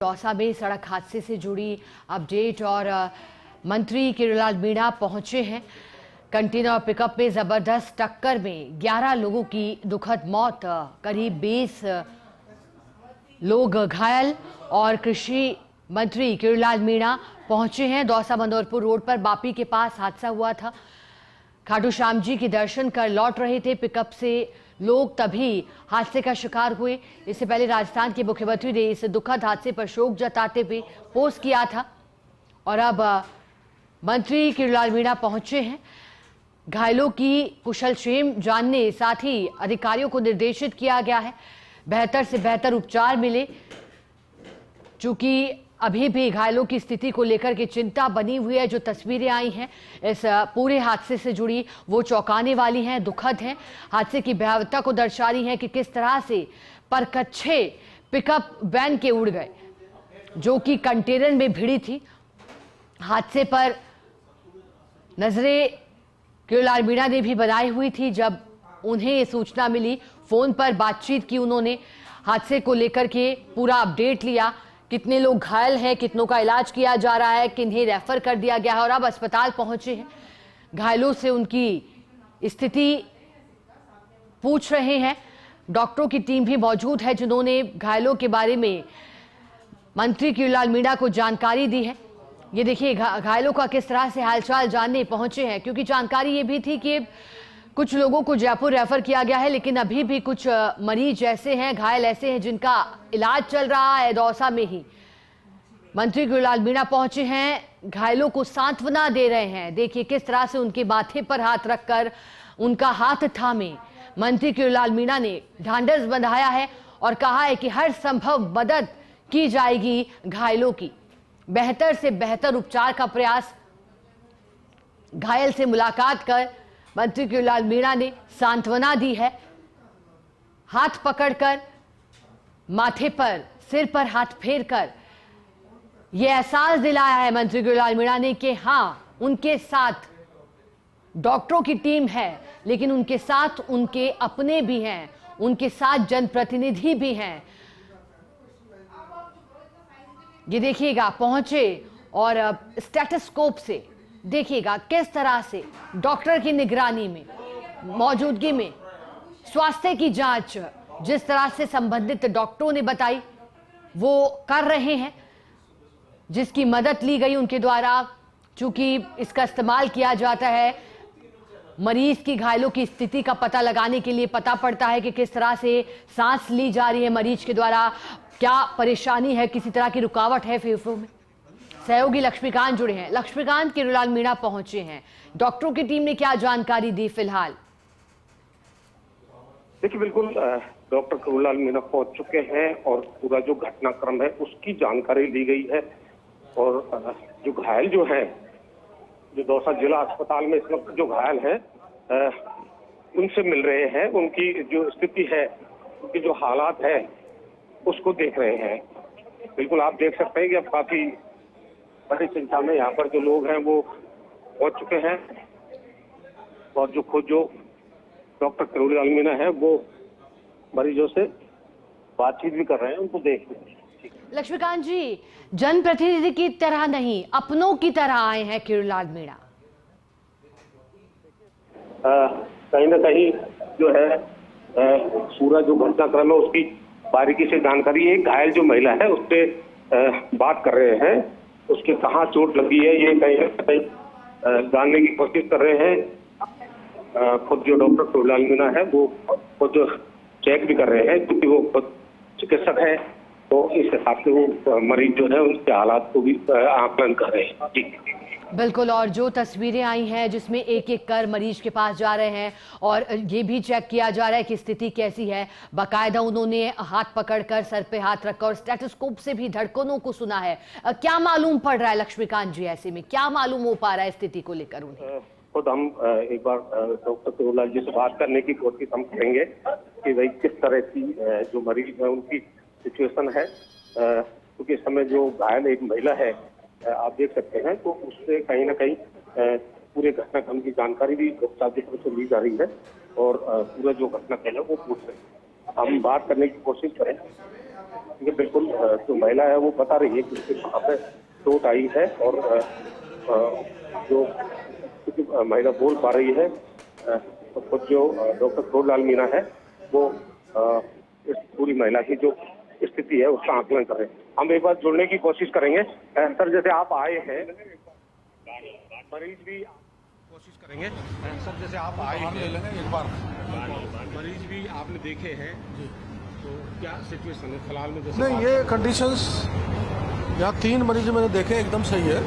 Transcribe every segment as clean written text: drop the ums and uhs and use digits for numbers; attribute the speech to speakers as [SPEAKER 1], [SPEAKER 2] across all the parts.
[SPEAKER 1] दौसा में सड़क हादसे से जुड़ी अपडेट और मंत्री किरोड़ीलाल मीणा पहुंचे हैं। कंटेनर और पिकअप में जबरदस्त टक्कर में 11 लोगों की दुखद मौत, करीब 20 लोग घायल। और कृषि मंत्री किरोड़ीलाल मीणा पहुंचे हैं। दौसा मंदोरपुर रोड पर बापी के पास हादसा हुआ था। खाटू श्याम जी के दर्शन कर लौट रहे थे पिकअप से लोग, तभी हादसे का शिकार हुए। इससे पहले राजस्थान के मुख्यमंत्री ने इस दुखद हादसे पर शोक जताते हुए पोस्ट किया था और अब मंत्री किरोड़ीलाल मीणा पहुंचे हैं। घायलों की कुशलक्षेम जानने, साथ ही अधिकारियों को निर्देशित किया गया है बेहतर से बेहतर उपचार मिले। चूंकि अभी भी घायलों की स्थिति को लेकर के चिंता बनी हुई है। जो तस्वीरें आई हैं इस पूरे हादसे से जुड़ी, वो चौंकाने वाली हैं, दुखद हैं। हादसे की भयावहता को दर्शा रही हैं कि किस तरह से परकच्छे पिकअप वैन के उड़ गए जो कि कंटेनर में भिड़ी थी। हादसे पर नजरें किरोड़ीलाल मीणा ने भी बनाई हुई थी। जब उन्हें ये सूचना मिली, फोन पर बातचीत की उन्होंने, हादसे को लेकर के पूरा अपडेट लिया, कितने लोग घायल हैं, कितनों का इलाज किया जा रहा है, किन्हें रेफर कर दिया गया है और अब अस्पताल पहुंचे हैं। घायलों से उनकी स्थिति पूछ रहे हैं। डॉक्टरों की टीम भी मौजूद है जिन्होंने घायलों के बारे में मंत्री किरोड़ीलाल मीणा को जानकारी दी है। ये देखिए घायलों का किस तरह से हालचाल जानने पहुंचे हैं, क्योंकि जानकारी ये भी थी कि कुछ लोगों को जयपुर रेफर किया गया है, लेकिन अभी भी कुछ मरीज ऐसे हैं, घायल ऐसे हैं जिनका इलाज चल रहा है दौसा में ही। मंत्री किरोड़ीलाल मीणा पहुंचे हैं, घायलों को सांत्वना दे रहे हैं। देखिए किस तरह से उनके माथे पर हाथ रखकर उनका हाथ थामे मंत्री किरोड़ीलाल मीणा ने ढांढस बंधाया है और कहा है कि हर संभव मदद की जाएगी घायलों की, बेहतर से बेहतर उपचार का प्रयास। घायल से मुलाकात कर मंत्री किरोड़ीलाल मीणा ने सांत्वना दी है। हाथ पकड़कर, माथे पर, सिर पर हाथ फेरकर यह एहसास दिलाया है मंत्री किरोड़ीलाल मीणा ने कि हाँ, उनके साथ डॉक्टरों की टीम है, लेकिन उनके साथ उनके अपने भी हैं, उनके साथ जनप्रतिनिधि भी हैं। ये देखिएगा पहुंचे और स्टेथोस्कोप से देखिएगा किस तरह से डॉक्टर की निगरानी में, मौजूदगी में स्वास्थ्य की जांच जिस तरह से संबंधित डॉक्टरों ने बताई वो कर रहे हैं, जिसकी मदद ली गई उनके द्वारा। चूंकि इसका इस्तेमाल किया जाता है मरीज की, घायलों की स्थिति का पता लगाने के लिए, पता पड़ता है कि किस तरह से सांस ली जा रही है मरीज के द्वारा, क्या परेशानी है, किसी तरह की रुकावट है फेफड़ों में। सहयोगी लक्ष्मीकांत जुड़े हैं। लक्ष्मीकांत, किरोड़ीलाल मीणा पहुंचे हैं, डॉक्टरों की टीम ने क्या जानकारी दी फिलहाल?
[SPEAKER 2] देखिए बिल्कुल डॉक्टर किरोड़ीलाल मीणा पहुंच चुके हैं और पूरा जो घटनाक्रम है उसकी जानकारी ली गई है। और जो घायल जो है, जो दौसा जिला अस्पताल में इस वक्त जो घायल है उनसे मिल रहे हैं, उनकी जो स्थिति है, उनकी जो हालात है उसको देख रहे हैं। बिल्कुल आप देख सकते हैं कि अब काफी बड़ी संख्या में यहाँ पर जो लोग हैं वो पहुंच चुके हैं और जो डॉक्टर किरोड़ीलाल मीणा है वो मरीजों से बातचीत भी कर रहे हैं, उनको देख रहे हैं।
[SPEAKER 1] लक्ष्मीकांत जी, जनप्रतिनिधि की तरह नहीं, अपनों की तरह आए हैं किरोड़ीलाल मीणा।
[SPEAKER 2] कहीं ना कहीं जो है पूरा जो घटनाक्रम है उसकी बारीकी से जानकारी, एक घायल जो महिला है उससे बात कर रहे हैं, उसके कहाँ चोट लगी है ये कहीं ना कहीं जानने की कोशिश कर रहे हैं। खुद जो डॉक्टर किरोड़ीलाल मीणा है वो खुद चेक भी कर रहे हैं, क्योंकि वो खुद चिकित्सक है, तो इस हिसाब से वो मरीज जो है उनके हालात को भी आकलन कर रहे हैं। जी
[SPEAKER 1] बिल्कुल। और जो तस्वीरें आई हैं जिसमें एक एक कर मरीज के पास जा रहे हैं और ये भी चेक किया जा रहा है कि स्थिति कैसी है। बाकायदा उन्होंने हाथ पकड़कर, सर पे हाथ रखकर और स्टेथोस्कोप से भी धड़कनों को सुना है। क्या मालूम पड़ रहा है लक्ष्मीकांत जी, ऐसे में क्या मालूम हो पा रहा है स्थिति को लेकर उन्हें?
[SPEAKER 2] खुद हम एक बार डॉक्टर किरोड़ीलाल जी से बात करने की कोशिश हम करेंगे कि भाई किस तरह की जो मरीज है उनकी सिचुएशन है, क्योंकि इस समय जो घायल एक महिला है आप देख सकते हैं, तो उससे कहीं ना कहीं पूरे घटनाक्रम की जानकारी भी उपचार की तरफ से ली जा रही है और पूरा जो घटनाक्रम है वो पूछ रहे हैं। हम बात करने की कोशिश करें ये बिल्कुल जो महिला है वो बता रही है कि उसके वहाँ पे चोट आई है और जो महिला बोल पा रही है तो खुद जो डॉक्टर करुणालाल मीणा है वो इस पूरी महिला की जो स्थिति है उसका आकलन कर रहे हैं। हम एक बार जुड़ने की कोशिश करेंगे। सर, जैसे आप आए हैं, मरीज भी कोशिश करेंगे। सर, जैसे आप आए हैं, ले लेंगे एक बार, मरीज भी आपने देखे हैं, तो क्या सिचुएशन है फिलहाल में? जैसे
[SPEAKER 3] नहीं, ये कंडीशंस यहाँ 3 मरीज मैंने देखे, एकदम सही है,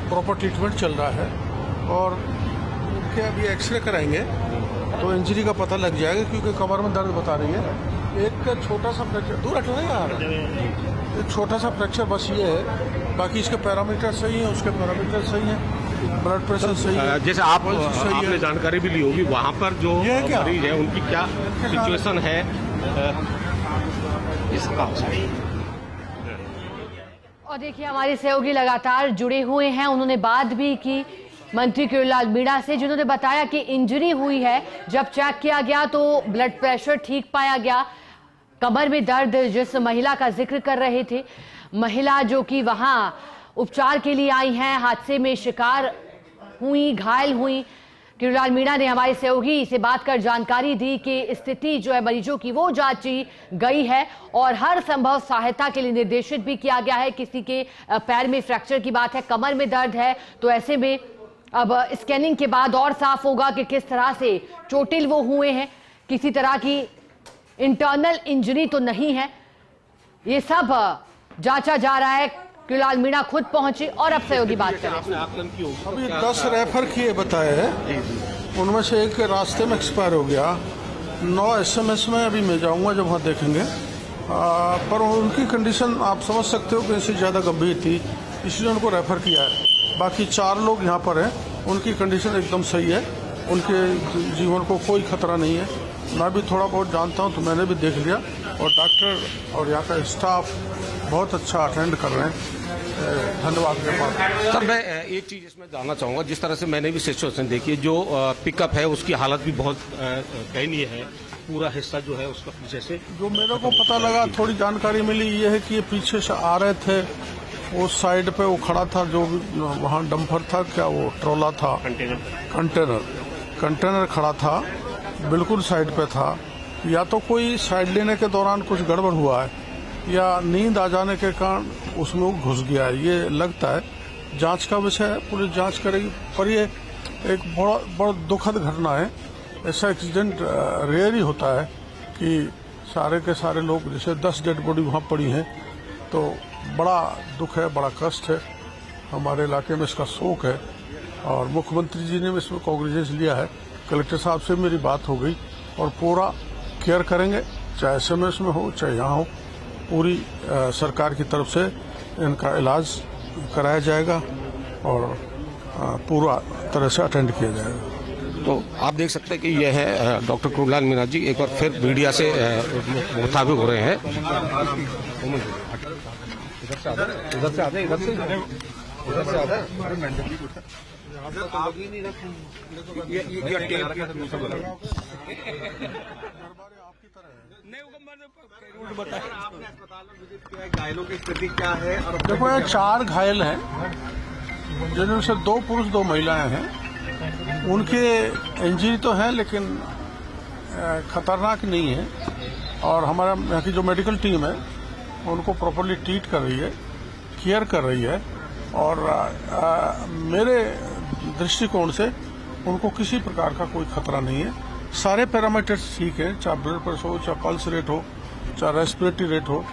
[SPEAKER 3] प्रॉपर ट्रीटमेंट चल रहा है और उनके अभी एक्सरे कराएंगे तो इंजरी का पता लग जाएगा, क्योंकि कमर में दर्द बता रही है। एक छोटा सा फ्रैक्चर, दूर हटो ना यार, एक छोटा सा फ्रैक्चर बस ये है, बाकी इसके पैरामीटर सही है, उसके पैरामीटर सही है, ब्लड प्रेशर सही है।
[SPEAKER 2] जैसे आपने जानकारी भी ली होगी, वहाँ पर जो मरीज है उनकी क्या सिचुएशन है इसका?
[SPEAKER 1] और देखिए, हमारे सहयोगी लगातार जुड़े हुए हैं, उन्होंने बात भी की मंत्री करुणालाल मीणा से, जिन्होंने बताया कि इंजरी हुई है। जब चेक किया गया तो ब्लड प्रेशर ठीक पाया गया। कमर में दर्द, जिस महिला का जिक्र कर रहे थे, महिला जो कि वहां उपचार के लिए आई हैं, हादसे में शिकार हुई, घायल हुई। करुणालाल मीणा ने हमारे सहयोगी से बात कर जानकारी दी कि स्थिति जो है मरीजों की वो जांची गई है और हर संभव सहायता के लिए निर्देशित भी किया गया है। किसी के पैर में फ्रैक्चर की बात है, कमर में दर्द है, तो ऐसे में अब स्कैनिंग के बाद और साफ होगा कि किस तरह से चोटिल वो हुए हैं, किसी तरह की इंटरनल इंजरी तो नहीं है। ये सब जांचा जा रहा है। करुणालाल मीणा खुद पहुंचे और अब सहयोगी बात करें।
[SPEAKER 3] अभी 10 रेफर किए बताए हैं, उनमें से एक रास्ते में एक्सपायर हो गया। 9 SMS में अभी मैं जाऊंगा जब वहाँ देखेंगे, पर उनकी कंडीशन आप समझ सकते हो कि इससे ज़्यादा गंभीर थी, इसलिए उनको रेफर किया है। बाकी 4 लोग यहाँ पर हैं, उनकी कंडीशन एकदम सही है, उनके जीवन को कोई खतरा नहीं है। मैं भी थोड़ा बहुत जानता हूँ तो मैंने भी देख लिया, और डॉक्टर और यहाँ का स्टाफ बहुत अच्छा अटेंड कर रहे हैं। धन्यवाद के बाद।
[SPEAKER 2] सर, मैं एक चीज़ इसमें जानना चाहूँगा, जिस तरह से मैंने भी सिचुएशन देखी है, जो पिकअप है उसकी हालत भी बहुत दयनीय है, पूरा हिस्सा जो है उसका पीछे से, जो
[SPEAKER 3] मेरे को पता लगा, थोड़ी जानकारी मिली, ये है कि ये पीछे से आ रहे थे, उस साइड पे वो खड़ा था, जो वहाँ डंपर था, क्या वो ट्रोला था, कंटेनर खड़ा था, बिल्कुल साइड पे था। या तो कोई साइड लेने के दौरान कुछ गड़बड़ हुआ है, या नींद आ जाने के कारण उसमें वो घुस गया है, ये लगता है। जांच का विषय है, पुलिस जांच करेगी, पर ये एक बड़ा दुखद घटना है। ऐसा एक्सीडेंट रेयर ही होता है कि सारे के सारे लोग, जैसे 10 डेड बॉडी वहाँ पड़ी हैं, तो बड़ा दुख है, बड़ा कष्ट है। हमारे इलाके में इसका शोक है और मुख्यमंत्री जी ने इसमें कॉग्निजेंस लिया है। कलेक्टर साहब से मेरी बात हो गई और पूरा केयर करेंगे, चाहे SMS में हो चाहे यहाँ हो, पूरी सरकार की तरफ से इनका इलाज कराया जाएगा और पूरा तरह से अटेंड किया जाएगा।
[SPEAKER 2] तो आप देख सकते हैं कि यह है डॉक्टर करुणालाल मीणा जी, एक बार फिर मीडिया से मुखातिब हो रहे हैं। इधर से घायलों की स्थिति क्या है?
[SPEAKER 3] देखो, ये 4 घायल हैं, जिनमें से 2 पुरुष 2 महिलाएं हैं। उनके इंजरी तो है लेकिन खतरनाक नहीं है, और हमारा यहाँ की जो मेडिकल टीम है उनको प्रॉपर्ली ट्रीट कर रही है, केयर कर रही है, और मेरे दृष्टिकोण से उनको किसी प्रकार का कोई खतरा नहीं है। सारे पैरामीटर्स ठीक हैं, चाहे ब्लड प्रेशर हो, चाहे पल्स रेट हो, चाहे रेस्पिरेटरी रेट हो,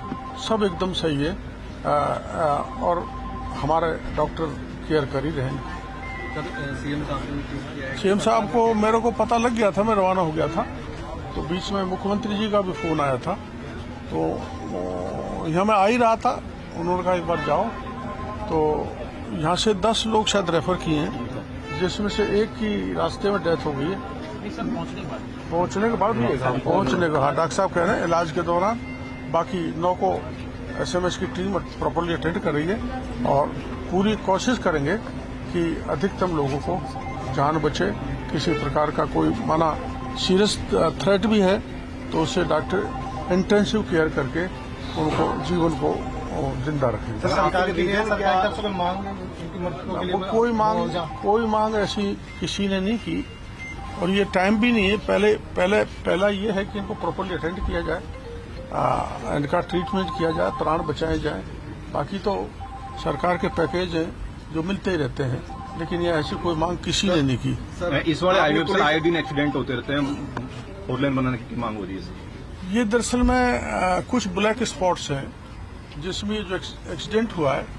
[SPEAKER 3] सब एकदम सही है, और हमारे डॉक्टर केयर कर ही रहेंगे। सीएम साहब को मेरे को पता लग गया था, मैं रवाना हो गया था, तो बीच में मुख्यमंत्री जी का भी फोन आया था, तो यहाँ मैं आ ही रहा था, उन्होंने कहा एक बार जाओ। तो यहाँ से 10 लोग शायद रेफर किए हैं, जिसमें से एक की रास्ते में डेथ हो गई है। पहुँचने के बाद हाँ, डॉक्टर साहब कह रहे हैं इलाज के दौरान। बाकी 9 को SMS की टीम प्रॉपर्ली अटेंड कर रही है, और पूरी कोशिश करेंगे कि अधिकतम लोगों को जान बचे। किसी प्रकार का कोई सीरियस थ्रेट भी है तो उससे डॉक्टर इंटेंसिव केयर करके उनको जीवन को जिंदा रखेंगे।
[SPEAKER 4] सरकार की मांग
[SPEAKER 3] कोई मांग ऐसी किसी ने नहीं की और ये टाइम भी नहीं है। पहला ये है कि इनको प्रॉपर्ली अटेंड किया जाए, इनका ट्रीटमेंट किया जाए, प्राण बचाए जाए। बाकी तो सरकार के पैकेज हैं जो मिलते ही रहते हैं, लेकिन ये ऐसी कोई मांग किसी ने नहीं की।
[SPEAKER 4] इस वाले आए दिन एक्सीडेंट होते रहते हैं, फोर लेन बनाने की मांग हो रही है।
[SPEAKER 3] ये दरअसल में कुछ ब्लैक स्पॉट्स हैं, जिसमें जो एक्सीडेंट हुआ है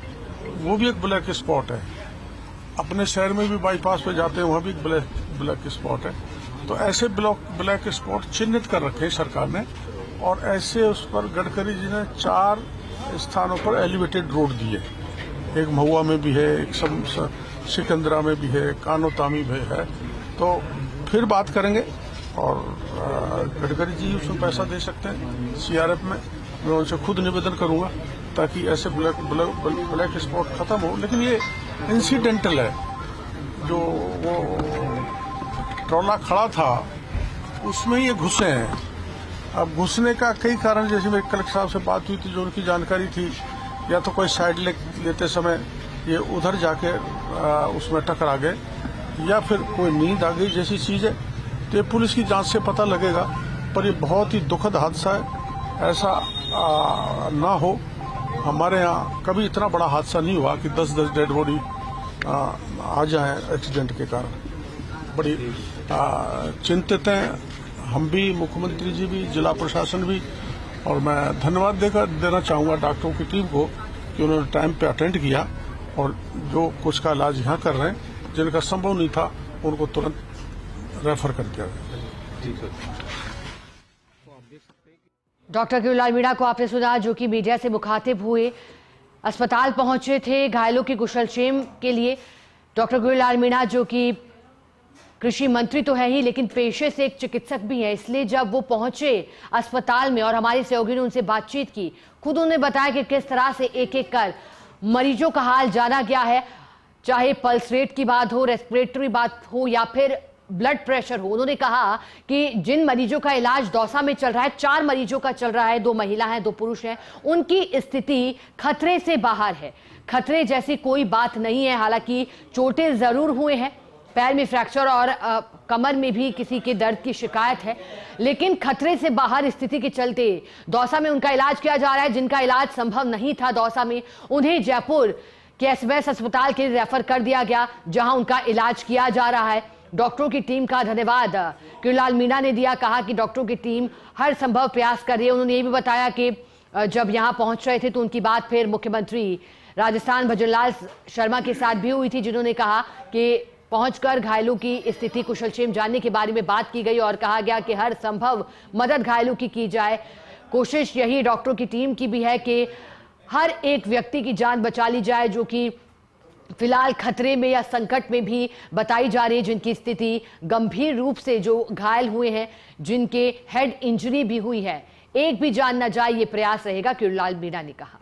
[SPEAKER 3] वो भी एक ब्लैक स्पॉट है। अपने शहर में भी बाईपास पे जाते हैं, वहाँ भी एक ब्लैक स्पॉट है। तो ऐसे ब्लैक स्पॉट चिन्हित कर रखे हैं सरकार ने, और ऐसे उस पर गडकरी जी ने 4 स्थानों पर एलिवेटेड रोड दिए। एक महुआ में भी है, एक सिकंदरा में भी है, कानोतामी में है। तो फिर बात करेंगे और गडकरी जी उसमें पैसा दे सकते हैं CRF में। मैं उनसे खुद निवेदन करूंगा ताकि ऐसे ब्लैक स्पॉट खत्म हो। लेकिन ये इंसिडेंटल है, जो वो ट्रॉला खड़ा था उसमें ये घुसे हैं। अब घुसने का कई कारण, जैसे मेरे कलेक्टर साहब से बात हुई थी, जो उनकी जानकारी थी, या तो कोई साइड लेते समय ये उधर जाके उसमें टकरा गए, या फिर कोई नींद आ गई जैसी चीज है। तो ये पुलिस की जांच से पता लगेगा, पर ये बहुत ही दुखद हादसा है। ऐसा ना हो। हमारे यहाँ कभी इतना बड़ा हादसा नहीं हुआ कि 10-10 डेड बॉडी आ जाए एक्सीडेंट के कारण। बड़ी चिंतित हैं हम भी, मुख्यमंत्री जी भी, जिला प्रशासन भी। और मैं धन्यवाद देना चाहूंगा डॉक्टरों की टीम को कि उन्होंने टाइम पे अटेंड किया, और जो कुछ का इलाज यहाँ कर रहे हैं, जिनका संभव नहीं था उनको तुरंत रेफर कर दिया गया।
[SPEAKER 1] डॉक्टर किरोड़लाल मीणा को आपने सुना, जो कि मीडिया से मुखातिब हुए, अस्पताल पहुंचे थे घायलों की कुशलक्षेम के लिए। डॉक्टर किरोड़लाल मीणा जो कि कृषि मंत्री तो है ही, लेकिन पेशे से एक चिकित्सक भी है, इसलिए जब वो पहुंचे अस्पताल में और हमारी सहयोगी ने उनसे बातचीत की, खुद उन्होंने बताया कि किस तरह से एक एक कर मरीजों का हाल जाना गया है, चाहे पल्स रेट की बात हो, रेस्पिरेटरी बात हो, या फिर ब्लड प्रेशर हो। उन्होंने कहा कि जिन मरीजों का इलाज दौसा में चल रहा है, 4 मरीजों का चल रहा है, 2 महिला हैं, 2 पुरुष हैं, उनकी स्थिति खतरे से बाहर है। खतरे जैसी कोई बात नहीं है। हालांकि चोटें जरूर हुए हैं, पैर में फ्रैक्चर और कमर में भी किसी के दर्द की शिकायत है, लेकिन खतरे से बाहर स्थिति के चलते दौसा में उनका इलाज किया जा रहा है। जिनका इलाज संभव नहीं था दौसा में, उन्हें जयपुर के एसएमएस अस्पताल के लिए रेफर कर दिया गया, जहां उनका इलाज किया जा रहा है। डॉक्टरों की टीम का धन्यवाद किरोड़लाल मीणा ने दिया। कहा कि डॉक्टरों की टीम हर संभव प्रयास कर रही है। उन्होंने ये भी बताया कि जब यहां पहुंच रहे थे तो उनकी बात फिर मुख्यमंत्री राजस्थान भजनलाल शर्मा के साथ भी हुई थी, जिन्होंने कहा कि पहुंचकर घायलों की स्थिति कुशलक्षेम जानने के बारे में बात की गई और कहा गया कि हर संभव मदद घायलों की जाए। कोशिश यही डॉक्टरों की टीम की भी है कि हर एक व्यक्ति की जान बचा ली जाए, जो कि फिलहाल खतरे में या संकट में भी बताई जा रही है, जिनकी स्थिति गंभीर रूप से जो घायल हुए हैं, जिनके हेड इंजरी भी हुई है। एक भी जान न जाए, ये प्रयास रहेगा, किरोड़लाल मीणा ने कहा।